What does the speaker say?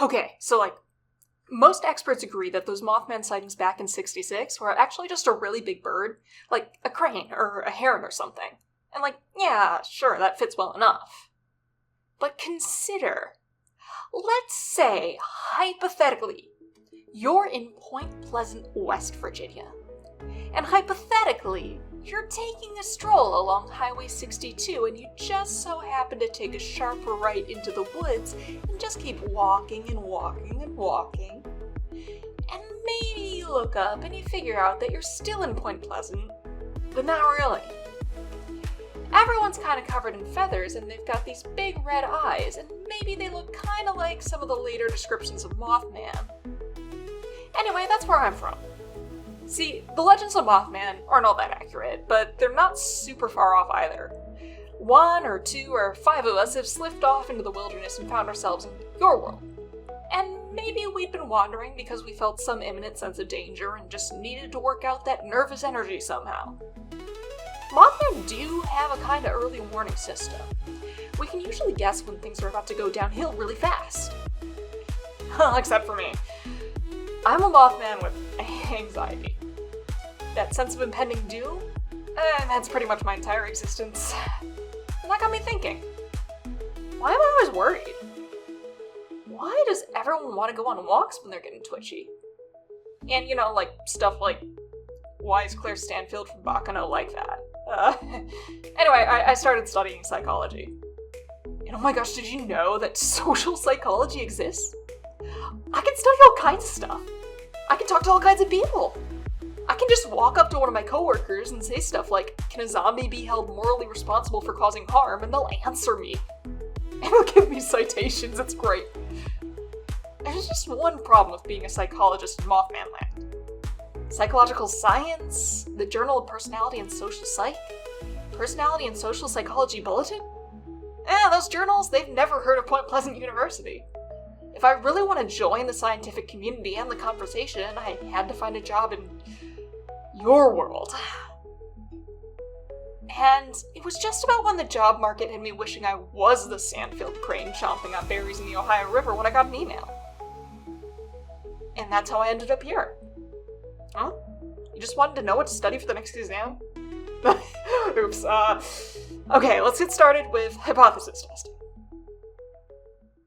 Okay, so, most experts agree that those Mothman sightings back in '66 were actually just a really big bird, like a crane or a heron or something. And, yeah, sure, that fits well enough. But consider, let's say, hypothetically, you're in Point Pleasant, West Virginia. And hypothetically, you're taking a stroll along Highway 62 and you just so happen to take a sharp right into the woods and just keep walking and walking and walking. And maybe you look up and you figure out that you're still in Point Pleasant, but not really. Everyone's kind of covered in feathers and they've got these big red eyes, and maybe they look kind of like some of the later descriptions of Mothman. Anyway, that's where I'm from. See, the legends of Mothman aren't all that accurate, but they're not super far off either. 1 or 2 or 5 of us have slipped off into the wilderness and found ourselves in your world. And maybe we'd been wandering because we felt some imminent sense of danger and just needed to work out that nervous energy somehow. Mothman do have a kind of early warning system. We can usually guess when things are about to go downhill really fast. Except for me. I'm a Mothman with anxiety. That sense of impending doom? That's pretty much my entire existence. And that got me thinking, why am I always worried? Why does everyone want to go on walks when they're getting twitchy? And, stuff like, why is Claire Stanfield from Bacano like that? Anyway, I started studying psychology. And oh my gosh, did you know that social psychology exists? I can study all kinds of stuff. I can talk to all kinds of people. I can just walk up to one of my coworkers and say stuff like, can a zombie be held morally responsible for causing harm? And they'll answer me. And they'll give me citations, it's great. There's just one problem with being a psychologist in Mothman land. Psychological Science, the Journal of Personality and Social Psych, Personality and Social Psychology Bulletin? Those journals, they've never heard of Point Pleasant University. If I really want to join the scientific community and the conversation, I had to find a job in your world. And it was just about when the job market had me wishing I was the Sandfield crane chomping on berries in the Ohio River when I got an email. And that's how I ended up here. Huh? You just wanted to know what to study for the next exam? Oops, okay, let's get started with hypothesis testing.